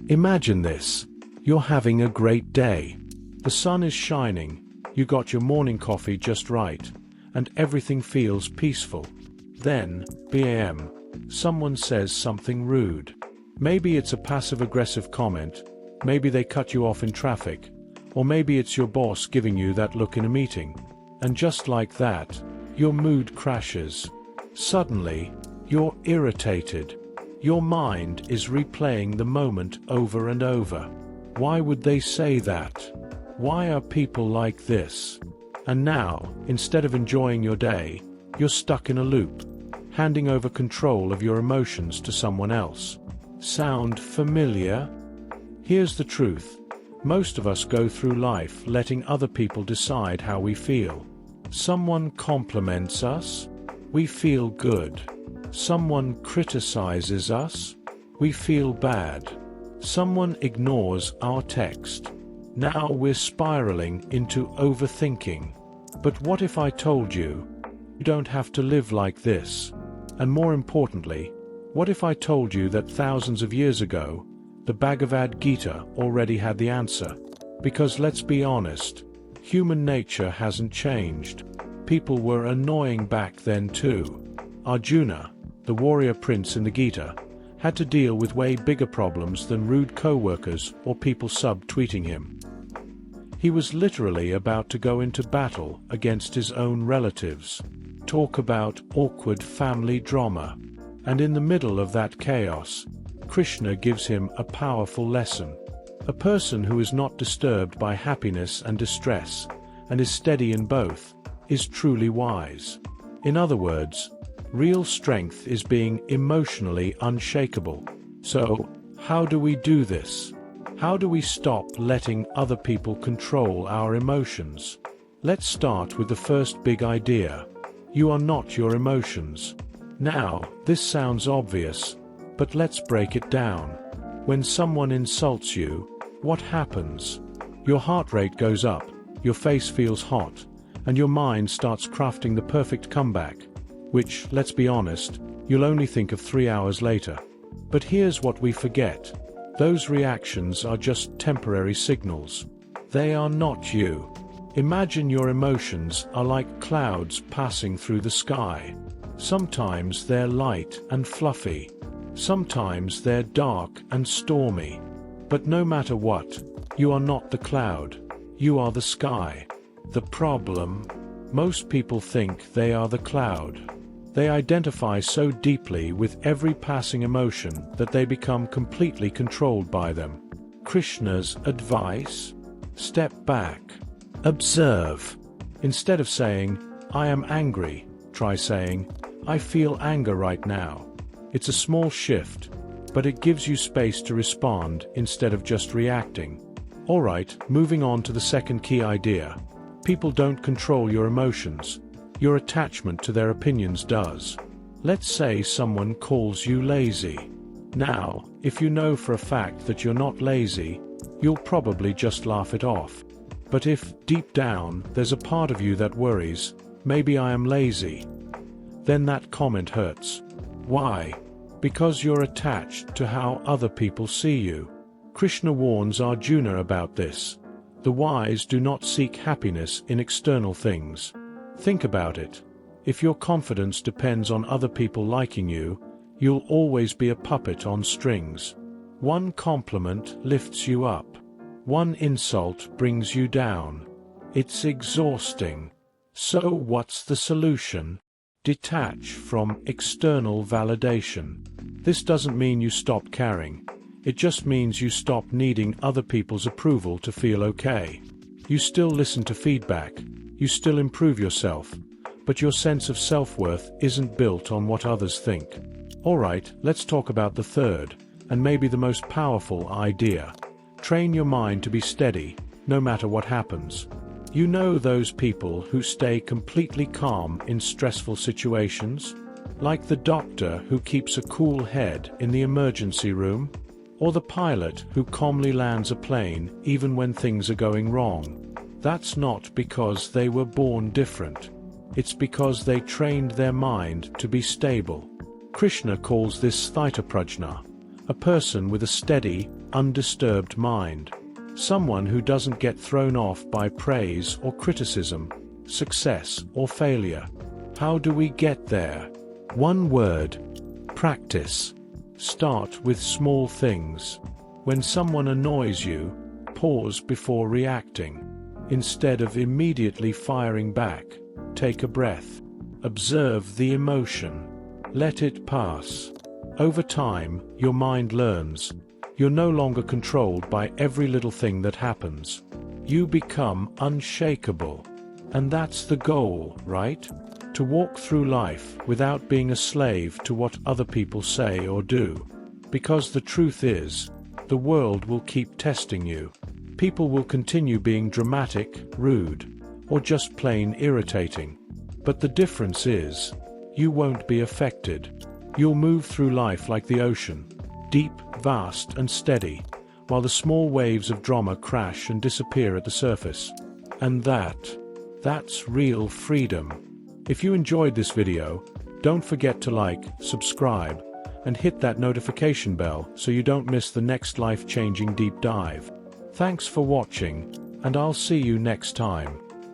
Imagine this. You're having a great day. The sun is shining, you got your morning coffee just right, and everything feels peaceful. Then, bam, someone says something rude. Maybe it's a passive-aggressive comment, maybe they cut you off in traffic, or maybe it's your boss giving you that look in a meeting. And just like that, your mood crashes. Suddenly, you're irritated. Your mind is replaying the moment over and over. Why would they say that? Why are people like this? And now, instead of enjoying your day, you're stuck in a loop, handing over control of your emotions to someone else. Sound familiar? Here's the truth. Most of us go through life letting other people decide how we feel. Someone compliments us, we feel good. Someone criticizes us, we feel bad. Someone ignores our text. Now we're spiraling into overthinking. But what if I told you, you don't have to live like this? And more importantly, what if I told you that thousands of years ago, the Bhagavad Gita already had the answer? Because let's be honest, human nature hasn't changed. People were annoying back then too. Arjuna, the warrior prince in the Gita, had to deal with way bigger problems than rude co-workers or people sub-tweeting him. He was literally about to go into battle against his own relatives. Talk about awkward family drama. And in the middle of that chaos, Krishna gives him a powerful lesson. A person who is not disturbed by happiness and distress, and is steady in both, is truly wise. In other words, real strength is being emotionally unshakable. So, how do we do this? How do we stop letting other people control our emotions? Let's start with the first big idea. You are not your emotions. Now, this sounds obvious, but let's break it down. When someone insults you, what happens? Your heart rate goes up, your face feels hot, and your mind starts crafting the perfect comeback, which, let's be honest, you'll only think of 3 hours later. But here's what we forget. Those reactions are just temporary signals. They are not you. Imagine your emotions are like clouds passing through the sky. Sometimes they're light and fluffy. Sometimes they're dark and stormy. But no matter what, you are not the cloud. You are the sky. The problem? Most people think they are the cloud. They identify so deeply with every passing emotion that they become completely controlled by them. Krishna's advice? Step back. Observe. Instead of saying, I am angry, try saying, I feel anger right now. It's a small shift, but it gives you space to respond instead of just reacting. Alright, moving on to the second key idea. People don't control your emotions. Your attachment to their opinions does. Let's say someone calls you lazy. Now, if you know for a fact that you're not lazy, you'll probably just laugh it off. But if, deep down, there's a part of you that worries, maybe I am lazy, then that comment hurts. Why? Because you're attached to how other people see you. Krishna warns Arjuna about this. The wise do not seek happiness in external things. Think about it. If your confidence depends on other people liking you, you'll always be a puppet on strings. One compliment lifts you up. One insult brings you down. It's exhausting. So what's the solution? Detach from external validation. This doesn't mean you stop caring. It just means you stop needing other people's approval to feel okay. You still listen to feedback. You still improve yourself. But your sense of self-worth isn't built on what others think. Alright, let's talk about the third, and maybe the most powerful idea. Train your mind to be steady, no matter what happens. You know those people who stay completely calm in stressful situations? Like the doctor who keeps a cool head in the emergency room? Or the pilot who calmly lands a plane even when things are going wrong? That's not because they were born different. It's because they trained their mind to be stable. Krishna calls this sthita prajna, a person with a steady, undisturbed mind. Someone who doesn't get thrown off by praise or criticism, success or failure. How do we get there? One word: practice. Start with small things. When someone annoys you, pause before reacting. Instead of immediately firing back, take a breath. Observe the emotion. Let it pass. Over time, your mind learns. You're no longer controlled by every little thing that happens. You become unshakable. And that's the goal, right? To walk through life without being a slave to what other people say or do. Because the truth is, the world will keep testing you. People will continue being dramatic, rude, or just plain irritating. But the difference is, you won't be affected. You'll move through life like the ocean, deep, vast, and steady, while the small waves of drama crash and disappear at the surface. And that's real freedom. If you enjoyed this video, don't forget to like, subscribe, and hit that notification bell so you don't miss the next life-changing deep dive. Thanks for watching, and I'll see you next time.